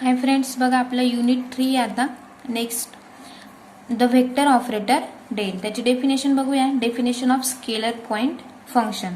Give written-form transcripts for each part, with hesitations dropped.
Hi friends, बघा आपलं unit 3 आता next the vector operator del. त्याची डेफिनेशन बघूया. Definition of scalar point function.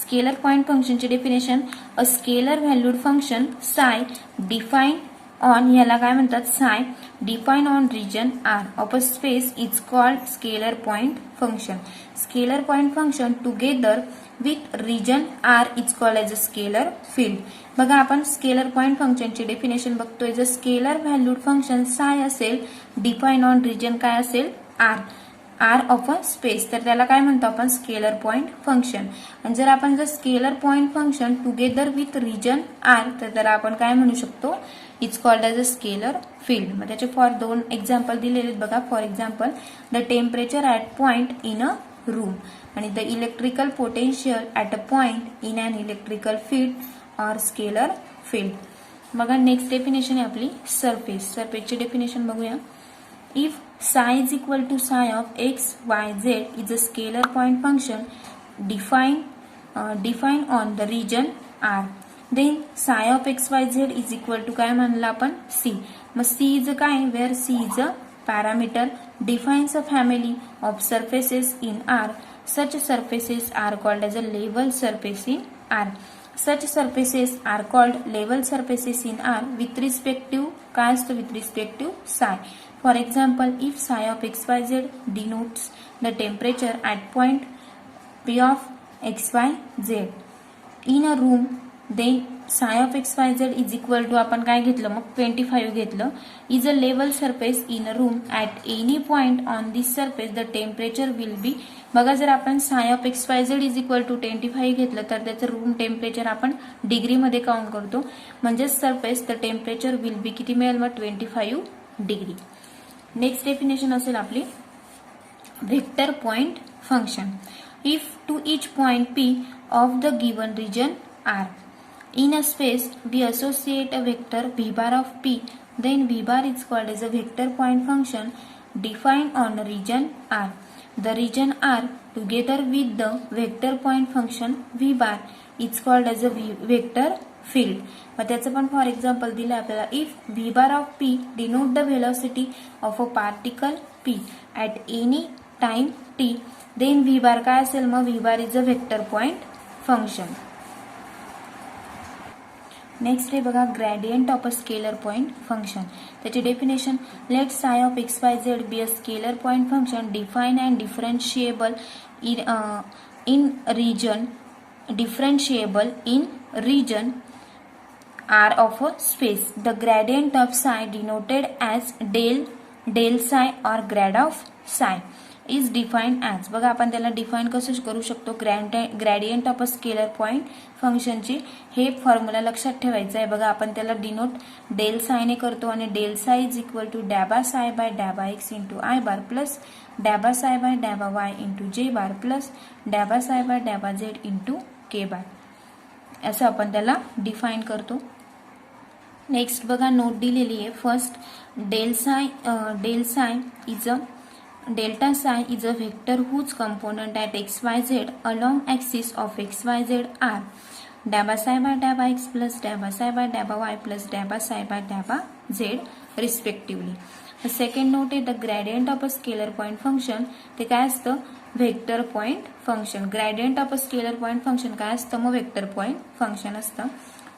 Scalar point फंक्शनची definition, a scalar valued function psi define on, याला काय म्हणतात, psi define on region R of a space is called scalar point function. Scalar point function together with region R is called as a scalar field. बघा आपण scalar point फंक्शनची definition बघतोय. जर scalar valued function साय असेल, define on region काय असेल, R of a space, तर त्याला काय म्हणतो आपण, स्केलर पॉइंट फंक्शन. आणि जर scalar point function together with region R, तर त्याला आपण काय म्हणू शकतो, it's called as a scalar field. मग त्याचे फॉर 2 एक्झाम्पल दिलेले आहेत बघा. For example, the temperature at point in a room आणि the electrical potential at a point in an electrical field or scalar field. बघा नेक्स्ट डेफिनेशन आहे आपली surface. सरफेसची डेफिनेशन बघूया. If psi is equal to psi of x, y, z is a scalar point function defined on the region R, then psi of x, y, z is equal to काय म्हणलं आपण, c. मग c is काय, where c is a parameter defines a family of surfaces in R. Such surfaces are called as a level surface in R. Such surfaces are called level surfaces in R with respect to काय असतं, with respect to psi. For example, if psi of xyz denotes the temperature at point P of xyz in a room, then psi of xyz is equal to आपण काय घेतलं, मग 25 घेतलं, is a level surface in a room. At any point on this surface the temperature will be, बघा जर आपण psi of xyz is equal to 25 घेतलं तर त्याचं रूम टेम्परेचर आपण डिग्री मध्ये काउंट करतो, म्हणजे surface the temperature will be किती मिळेल, मग 25 डिग्री. नेक्स्ट डेफिनेशन असेल आपली vector point function. If to each point P of the given region R in a space we associate a vector v bar of P, then v bar is called as a vector point function defined on a region R. The region R together with the vector point function v bar is called as a vector field. मग त्याचं पण for example दिलं आपल्याला. If v bar of P denote the velocity of a particle P at any time t, then v bar काय असेल, मग v bar is a vector point function. Next आहे बघा gradient of a scalar point function. त्याची definition, let psi of x y z be a scalar point function define and differentiable in region R of a space. The gradient of psi denoted as del psi or grad of psi is defined as, बघा आपण त्याला define कसं करू शकतो, gradient of a scalar point फंक्शनची हे formula लक्षात ठेवायचं आहे. बघा आपण त्याला डिनोट डेल सायने करतो आणि del psi is equal to डॅबा साय बाय डॅबा x into i bar plus डॅबा साय बाय डॅबा वाय इंटू जे बार प्लस डॅबा साय बाय डॅबा झेड इंटू के बार, असं आपण त्याला डिफाईन करतो. नेक्स्ट बघा नोट दिलेली आहे. First, delta psi is a vector whose component at xyz along axis of xyz are dabba psi by dabba x plus dabba psi by dabba y plus dabba psi by dabba z respectively. The second note is the gradient of a scalar point function. ते काय असतं, vector point function. Gradient of a scalar point function काय असतं, मग vector point function असतं.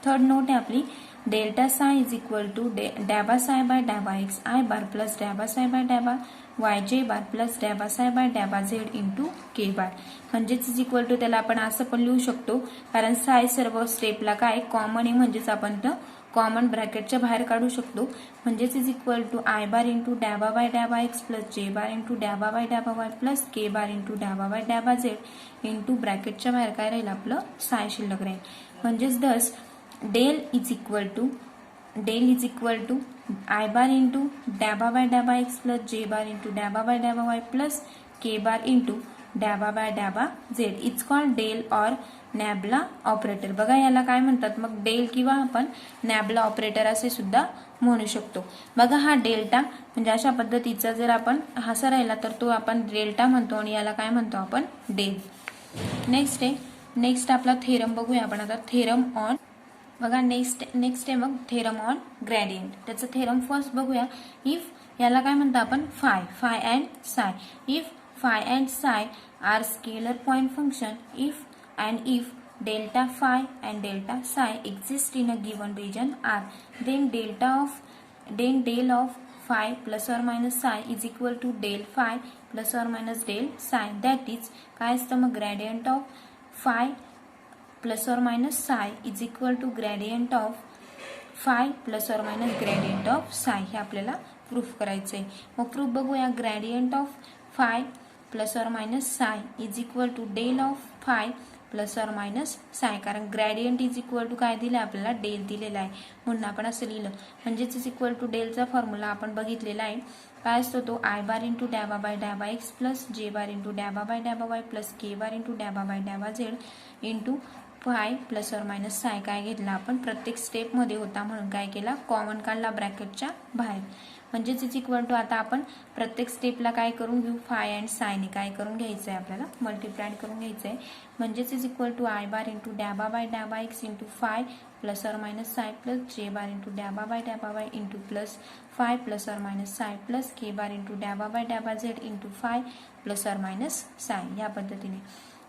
Third note आहे आपली, delta psi is equal to डॅबा साय बाय डॅबा एक्स आय बार प्लस डॅबा साय बाय डॅबा वाय जे बार प्लस डॅबा साय बाय डॅबा झेड इंटू के बार. म्हणजेच इज इक्वल टू त्याला आपण असं पण लिहू शकतो, कारण साय सर्व स्टेपला काय कॉमन आहे, म्हणजेच आपण कॉमन ब्रॅकेटच्या बाहेर काढू शकतो. म्हणजेच is equal to I bar into डॅबा बाय डॅबा एक्स प्लस जे बार इंटू डॅबा बाय डॅबा वाय प्लस के बार इंटू डॅबा बाय डॅबा झेड इंटू ब्रॅकेटच्या बाहेर काय राहील, आपलं साय शिल्लक राहील. म्हणजेच thus del is equal to I bar into डॅबा बाय डॅबा एक्स प्लस जे बार इंटू डॅबा बाय डॅबा वाय प्लस के बार इंटू डॅबा बाय डॅबा z is called del or nabla operator. बघा याला काय म्हणतात, मग डेल किंवा आपण नॅबला ऑपरेटर असे सुद्धा म्हणू शकतो. बघा हा डेल्टा म्हणजे अशा पद्धतीचा जर आपण असा राहिला तर तो आपण डेल्टा म्हणतो आणि याला काय म्हणतो आपण, डेल. नेक्स्ट आपला थेरम बघूया आपण आता. थेरम ऑन बघा नेक्स्ट आहे मग थेरम ऑन ग्रेडियंट. त्याचं थेरम फर्स्ट बघूया. इफ याला काय म्हणतो आपण phi and psi. If phi and psi are scalar point function if delta phi and delta psi exist in a given region R then del of phi plus or minus psi is equal to del phi plus or minus del psi. That is काय असतं मग gradient of phi plus or minus psi is equal to gradient of phi plus or minus gradient of psi. हे आपल्याला proof करायचं आहे. मग proof बघूया. Gradient of phi plus or minus psi is equal to del of phi plus or minus psi. कारण gradient is equal to काय दिलं आपल्याला डेल दिलेला आहे म्हणून आपण असं लिहिलं. म्हणजेच इज इक्वल टू डेलचा फॉर्म्युला आपण बघितलेला आहे. काय असतो तो आय बार इंटू डॅबा बाय डॅबा एक्स प्लस जे बार इंटू डॅबा बाय डॅबा वाय प्लस के बार इंटू डॅबा बाय डॅबा z into phi plus or minus psi. काय घेतला आपण प्रत्येक स्टेपमध्ये होता म्हणून काय केला कॉमन काढला ब्रॅकेटच्या बाहेर. म्हणजेच इज इक्वल टू आता आपण प्रत्येक स्टेपला काय करून घेऊ फाय अँड सायने काय करून घ्यायचं आहे आपल्याला मल्टिप्लाइड करून घ्यायचं आहे. म्हणजेच is equal to I bar into डॅबा बाय डॅबा x into phi plus or minus psi plus जे बार इंटू डॅबा बाय डॅबा y into plus phi plus or minus psi plus K bar into डॅबा बाय डॅबा z into phi plus or minus psi. या पद्धतीने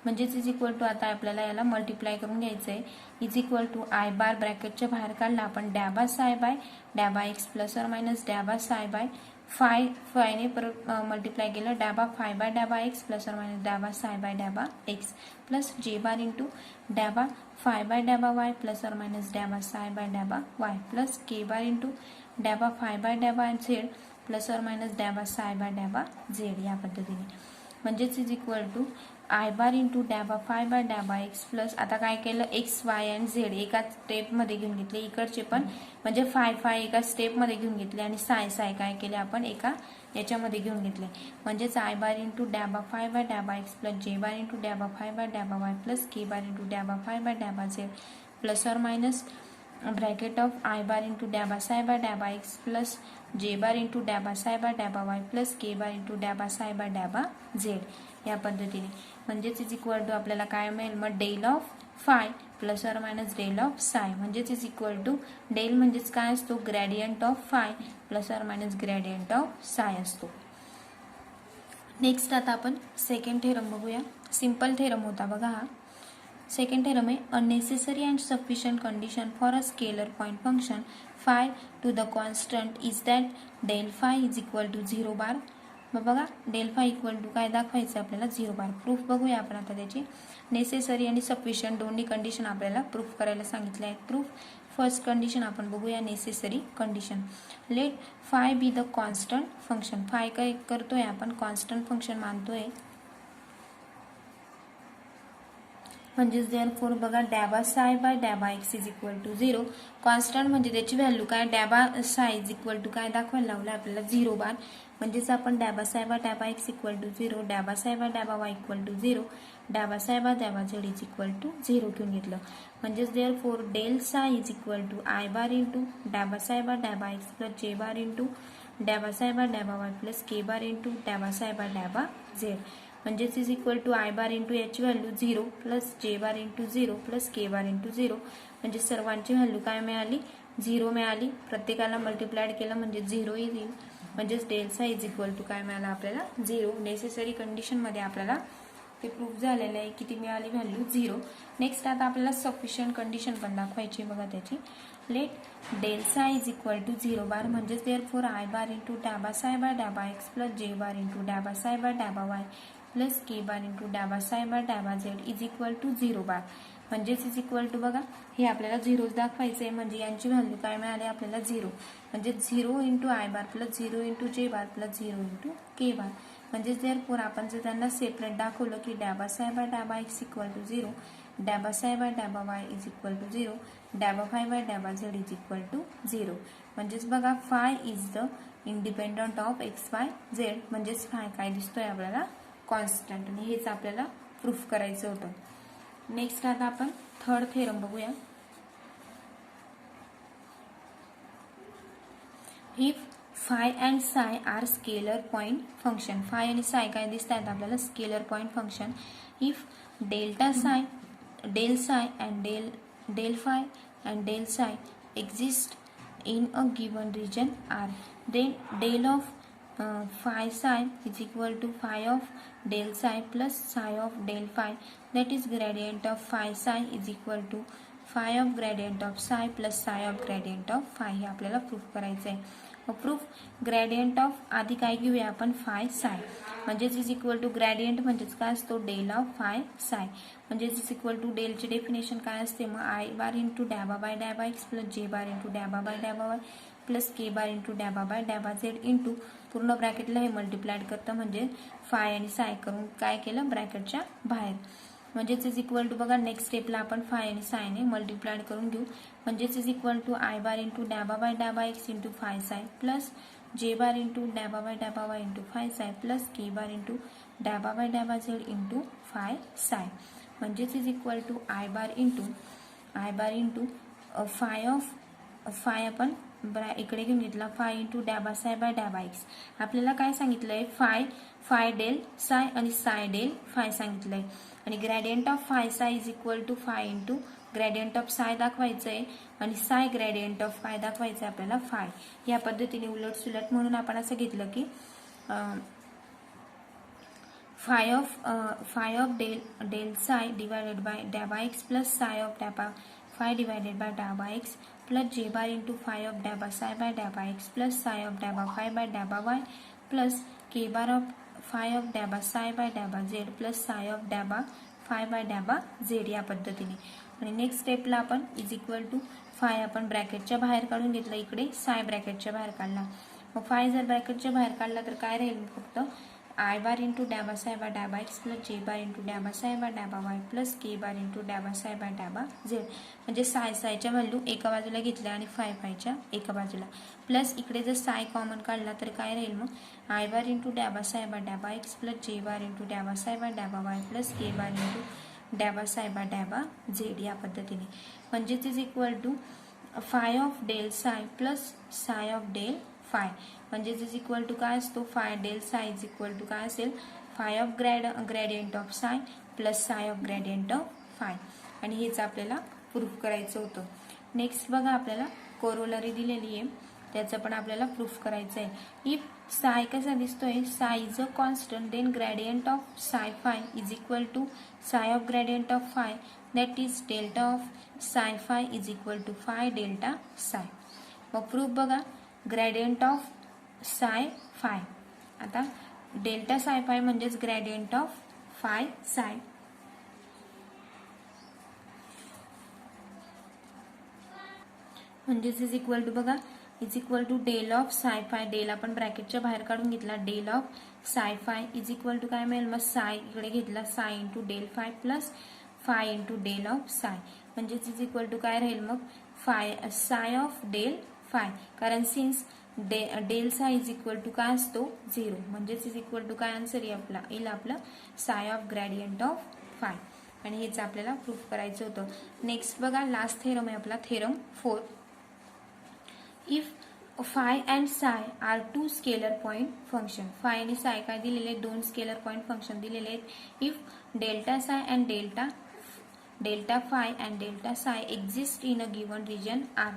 म्हणजेच is equal to आता आपल्याला याला मल्टिप्लाय करून घ्यायचं आहे. Is equal to I bar ब्रॅकेटच्या बाहेर काढला आपण डॅबा साय बाय डॅबा एक्स प्लस ऑर मायनस डॅबा साय बाय फायने परत मल्टिप्लाय केलं डॅबा फाय बाय डॅबा एक्स प्लस ऑर मायनस डॅबा साय बाय डॅबा एक्स प्लस जे बार इंटू डॅबा फाय बाय डॅबा वाय प्लस ऑर मायनस डॅबा साय बाय डॅबा वाय प्लस के बार इंटू डॅबा फाय बाय डॅबा झेड प्लस ऑर मायनस डॅबा साय बाय डॅबा झेड. या पद्धतीने म्हणजेच is equal to I bar into डॅबा फाय बाय डॅबा एक्स प्लस आता काय केलं एक्स वाय अँड झेड एका स्टेपमध्ये घेऊन घेतले. इकडचे पण म्हणजे फाय एका स्टेपमध्ये घेऊन घेतले आणि साय काय केले आपण एका याच्यामध्ये घेऊन घेतले. म्हणजेच आय बार इंटू डॅबा फाय बाय डॅबा एक्स प्लस जे बार इंटू डॅबा फाय बाय डॅबा वाय प्लस के बार इंटू डॅबा फाय बाय डॅबा z plus or minus bracket of i bar into डॅबा साय बाय डॅबा एक्स प्लस जे बार इंटू डॅबा साय बाय डॅबा वाय प्लस के बार इंटू डॅबा साय बाय डॅबा झेड. या पद्धतीने म्हणजेच इज इक्वल टू आपल्याला काय मिळेल मग del of phi plus or minus del of psi. म्हणजेच इज इक्वल टू डेल म्हणजेच काय असतो gradient of phi plus or minus gradient of psi असतो. नेक्स्ट आता आपण सेकंड थेरम बघूया. सिंपल थेरम होता बघा हा. सेकंड थेरम आहे a necessary and sufficient condition for a scalar point function phi to the constant is that del phi is equal to 0 bar. मग बघा डेल फाय इक्वल टू काय दाखवायचं आपल्याला 0 बार. प्रूफ बघूया आपण आता त्याची. नेसेसरी आणि सफिशियंट दोन्ही कंडिशन आपल्याला प्रूफ करायला सांगितले आहेत. प्रूफ फर्स्ट कंडिशन आपण बघूया necessary condition. Let phi be the constant function. Phi काय करतोय आपण कॉन्स्टंट फंक्शन मानतोय. म्हणजेच देअरफॉर बघा डॅबा साय बाय डॅबा x is equal to 0. Constant म्हणजे त्याची व्हॅल्यू काय डॅबा साय इज इक्वल टू काय दाखवायला लावलं आपल्याला 0 बार. म्हणजेच आपण डॅबा साय बाय डॅबा एक्स इक्वल टू 0 डॅबा साय बाय डॅबा वाय इक्वल टू 0 डॅबा साय बाय डॅबा झेड इज इक्वल टू 0 घेऊन घेतलं. म्हणजेच therefore del psi is equal to I bar into डॅबा साय बाय डॅबा एक्स प्लस जे बार इंटू डॅबा साय बाय डॅबा वाय प्लस के बार इंटू डॅबा साय बाय डॅबा झेड. म्हणजेच is equal to I bar into याची व्हॅल्यू 0 प्लस जे बार इंटू 0 प्लस के बार इंटू 0. म्हणजे सर्वांची व्हॅल्यू काय मिळाली 0 मिळाली. प्रत्येकाला मल्टिप्लाइड केलं म्हणजे 0 येईल. म्हणजेच del psi is equal to काय मिळाला आपल्याला 0. नेसेसरी कंडिशनमध्ये आपल्याला ते प्रूफ झालेलं आहे. किती मिळाली व्हॅल्यू 0. नेक्स्ट आता आपल्याला सफिशियंट कंडिशन पण दाखवायची बघा त्याची. Late del psi is equal to 0 bar. म्हणजेच देअरफॉर आय बार इंटू डॅबा साय बाय डॅबा एक्स प्लस जे बार इंटू डॅबा साय बाय डॅबा वाय प्लस के बार इंटू डॅबा साय बाय डॅबा z is equal to 0 bar. म्हणजेच इज इक्वल टू बघा हे आपल्याला 0 दाखवायचं आहे. म्हणजे यांची व्हॅल्यू काय मिळाली आपल्याला 0. म्हणजे 0 into i bar plus 0 into जे bar plus 0 into k bar. म्हणजेच देअरफॉर आपण जर त्यांना सेपरेट दाखवलं की डॅबा साय बाय डॅबा एक्स इक्वल टू 0 डॅबा साय बाय डॅबा वाय इज इक्वल टू 0 डॅबा फाय बाय डॅबा झेड इज इक्वल टू 0. म्हणजेच बघा phi is the independent of x y z. म्हणजेच फाय काय दिसतोय आपल्याला कॉन्स्टंट. आणि हेच आपल्याला प्रूफ करायचं होतं. नेक्स्ट आता आपण थर्ड थेरम बघूया. If phi and psi are scalar point function. Phi आणि साय काय दिसत आहेत आपल्याला scalar point function. If del psi and del phi and del psi exist in a given region R, then del of phi psi is equal to phi of del psi plus psi of del phi, that is gradient of phi psi is equal to phi of gradient of psi plus psi of gradient of phi. हे आपल्याला proof करायचं आहे. Proof gradient of आधी काय घेऊया आपण five psi, म्हणजेच is equal to gradient म्हणजेच काय असतो डेल ऑफ फाय साय, म्हणजेच इज इक्वल टू डेलची डेफिनेशन काय असते मग आय बार इंटू डॅबा बाय डॅबा एक्स प्लस जे बार इंटू डॅबा बाय डॅबा वाय प्लस के बार इंटू डॅबा बाय डॅबा झेड इंटू पूर्ण ब्रॅकेटला हे मल्टिप्लाइड करतं म्हणजे फाय आणि साय करून काय केलं ब्रॅकेटच्या बाहेर, म्हणजेच इज इक्वल टू बघा नेक्स्ट स्टेपला आपण फाय आणि सायने मल्टिप्लाइड करून घेऊ, म्हणजेच is equal to I bar into डॅबा बाय डॅबा x into phi psi plus जे बार इंटू डॅबा बाय डॅबा y into phi psi plus के बार इंटू डॅबा बाय डॅबा झेड इंटू फाय साय, म्हणजेच is equal to I bar into phi of phi आपण इकडे घेऊन घेतला फाय इंटू डॅबा साय बाय डॅबा एक्स. आपल्याला काय सांगितलंय फाय डेल साय आणि साय डेल फाय सांगितलंय आणि gradient of phi psi is equal to phi into gradient of psi दाखवायचंय आणि साय ग्रेडियंट ऑफ फाय दाखवायचंय आपल्याला फाय. या पद्धतीने उलट सुलट म्हणून आपण असं घेतलं की phi of del psi divided by डॅबा एक्स प्लस साय ऑफ डॅबा फाय डिवायडेड बाय डॅबा एक्स प्लस जे बार इंटू फाय ऑफ डॅबा साय बाय डॅबा एक्स प्लस साय ऑफ डॅबा फाय बाय डॅबा Y plus K bar of phi of डॅबा psi by डॅबा झेड प्लस साय ऑफ डॅबा फाय बाय डॅबा झेड या पद्धतीने. आणि नेक्स्ट स्टेपला आपण इज इक्वल टू फाय आपण ब्रॅकेटच्या बाहेर काढून घेतलं, इकडे साय ब्रॅकेटच्या बाहेर काढला, मग फाय जर ब्रॅकेटच्या बाहेर काढला तर काय राहील फक्त आय बार इंटू डॅबा साय बाय डॅबा एक्स प्लस जे बार इंटू डॅबा साय बाय डॅबा वाय प्लस के बार इंटू डॅबा साय बाय डॅबा झेड, म्हणजे सायच्या व्हॅल्यू एका बाजूला घेतल्या आणि फायच्या एका बाजूला प्लस इकडे जर साय कॉमन काढला तर काय राहील मग आय बार इंटू डॅबा साय बाय डॅबा एक्स प्लस जे बार इंटू डॅबा साय बाय डॅबा वाय प्लस के बार इंटू डॅबा साय बाय डॅबा झेड या पद्धतीने, म्हणजेच is equal to phi of del psi plus psi of del phi, म्हणजेच इज इक्वल टू काय असतो phi del psi is equal to काय असेल phi of gradient of psi plus psi of gradient of phi, आणि हेच आपल्याला proof करायचं होतं. नेक्स्ट बघा आपल्याला कोरोलरी दिलेली आहे त्याचं पण आपल्याला प्रूफ करायचं आहे. इफ साय कसा दिसतोय psi is a constant then gradient of psi phi is equal to psi of gradient of phi that is delta of psi phi is equal to phi delta psi. मग proof बघा gradient of psi phi, आता delta psi phi म्हणजेच gradient of phi psi, म्हणजेच is equal to बघा is equal to del of psi phi, del आपण ब्रॅकेटच्या बाहेर काढून घेतला del of psi phi is equal to काय मिळेल मग साय इकडे घेतला psi into del phi plus phi into del of psi, म्हणजेच इज इक्वल टू काय राहील मग साय ऑफ डेल फाय, कारण since del psi is equal to काय असतो 0, म्हणजेच इज इक्वल टू काय आन्सर येईल आपलं साय ऑफ ग्रेडियंट ऑफ फाय, आणि हेच आपल्याला प्रूफ करायचं होतं. नेक्स्ट बघा लास्ट थेरम आहे आपला theorem 4. If phi and psi are two scalar point function, phi आणि साय काय दिलेले दोन स्केलर पॉइंट फंक्शन दिलेले आहेत. If delta psi and delta phi and delta psi exist in a given region R,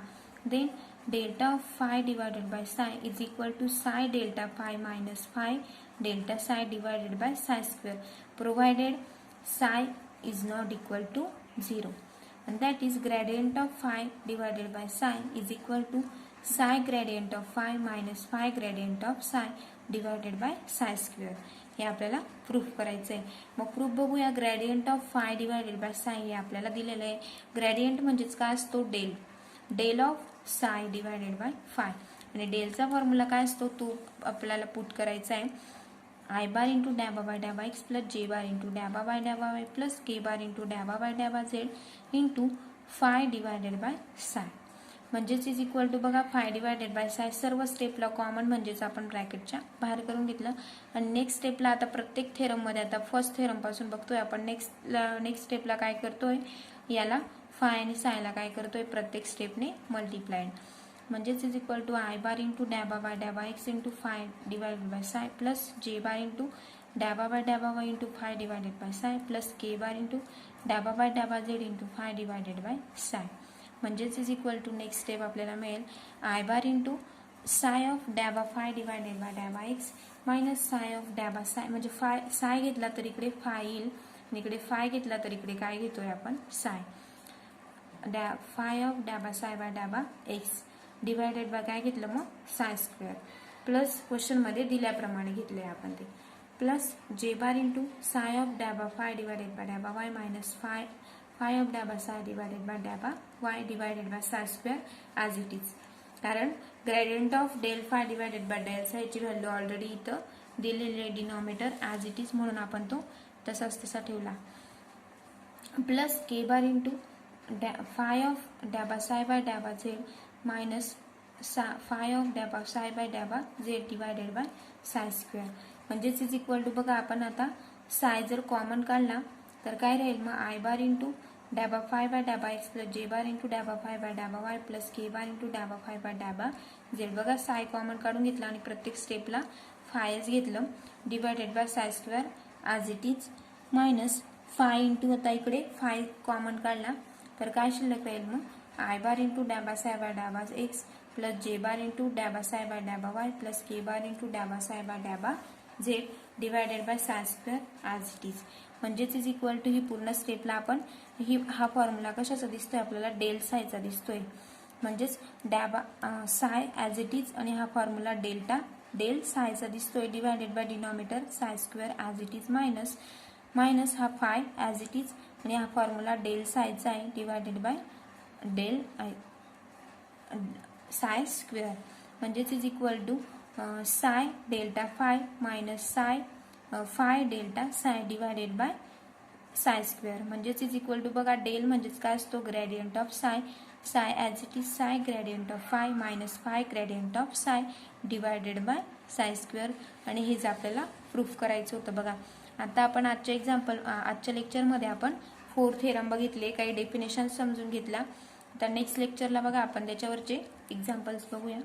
then delta of phi divided by psi is equal to psi delta phi minus phi delta psi divided by psi square, provided psi is not equal to 0, and that is gradient of phi divided by psi is equal to psi gradient of phi minus phi gradient of psi divided by psi square. हे आपल्याला proof करायचं आहे. मग proof बघूया. Gradient of five divided by साय हे आपल्याला दिलेलं आहे. ग्रेडियंट म्हणजेच काय असतो डेल ऑफ साय डिवायडेड बाय फाय, आणि डेलचा फॉर्म्युला काय असतो तो आपल्याला पुट करायचा आहे आय बार इंटू डॅबा बाय डॅबा एक्स प्लस जे बार इंटू डॅबा बाय डॅबा वाय प्लस के बार इंटू डॅबा बाय डॅबा z into phi divided by psi, म्हणजेच इज इक्वल टू बघा फाय डिवायडेड बाय साय सर्व स्टेपला कॉमन म्हणजेच आपण ब्रॅकेटच्या बाहेर करून घेतलं. आणि नेक्स्ट स्टेपला आता प्रत्येक थेरममध्ये आता फर्स्ट थेरम पासून बघतोय आपण नेक्स्ट स्टेपला काय करतोय याला फाय आणि सायला काय करतोय प्रत्येक स्टेपने मल्टिप्लाइड, म्हणजेच is equal to I bar into डॅबा बाय डॅबा x into phi divided by psi plus जे बार इंटू डॅबा बाय डॅबा y into phi divided by psi plus K bar into डाबा बाय डाबा z into phi divided by psi म्हणजेच is equal to next step आपल्याला मिळेल i bar into psi of डॅबा phi divided by डॅबा x minus psi of डॅबा साय म्हणजे साय घेतला तर इकडे फाय येईल आणि इकडे फाय घेतला तर इकडे काय घेतोय आपण साय फाय ऑफ डॅबा साय बाय डॅबा एक्स डिवायडेड बाय काय घेतलं मग साय स्क्वेअर प्लस क्वेश्चनमध्ये दिल्याप्रमाणे घेतले आपण ते प्लस जे बार इंटू साय ऑफ डॅबा फाय डिवायडेड बाय डॅबा वाय मायनस फाय ऑफ डॅबा साय डिवायडेड बाय डॅबा y divided by psi square as it is कारण gradient of del phi divided by del सायची व्हॅल्यू ऑलरेडी इथं दिलेली आहे denominator as it is म्हणून आपण तो तसाच तसा ठेवला plus K bar into phi of डॅबा साय बाय डॅबा झेड मायनस फाय ऑफ डॅबा साय बाय डॅबा z divided by psi square म्हणजेच इज इक्वल टू बघा आपण आता साय जर कॉमन काढला तर काय राहील मग आय बार इंटू डॅबा फाय बाय डॅबा एक्स प्लस जे बार इंटू डॅबा फाय बाय डॅबा वाय प्लस के बार इंटू डॅबा फाय बाय डॅबा झेड बघा साय कॉमन काढून घेतला आणि प्रत्येक स्टेपला फायच घेतलं divided by psi square as it is minus five into आता इकडे फाय कॉमन काढला तर काय शिल्लक राहील मग आय बार इंटू डॅबा साय बाय डॅबा एक्स प्लस जे बार इंटू डॅबा साय बाय डॅबा वाय प्लस के बार इंटू डॅबा साय बाय डॅबा z divided by psi square as it is म्हणजेच इज इक्वल टू ही पूर्ण स्टेपला आपण हा फॉर्म्युला कशाचा दिसतोय आपल्याला डेल सायचा दिसतोय म्हणजेच डॅबा साय ॲज इट इज आणि हा फॉर्म्युला डेल सायचा दिसतोय डिवायडेड बाय डिनॉमिनेटर साय square as it is minus हा फाय ॲज इट इज आणि हा फॉर्म्युला डेल सायचा आहे डिवायडेड बाय डेल साय स्क्वेअर म्हणजेच इज इक्वल टू साय delta five minus five delta साय डिवायडेड बाय साय स्क्वेअर म्हणजेच इज इक्वल टू बघा डेल म्हणजेच काय असतो ग्रेडियंट ऑफ साय ॲज इट इज साय gradient of five minus five gradient of साय डिवायडेड बाय साय स्क्वेअर आणि हेच आपल्याला प्रूफ करायचं होतं बघा आता आपण आजच्या लेक्चरमध्ये आपण 4 थेरम बघितले काही डेफिनेशन समजून घेतला तर नेक्स्ट लेक्चरला बघा आपण त्याच्यावरचे एक्झाम्पल्स बघूया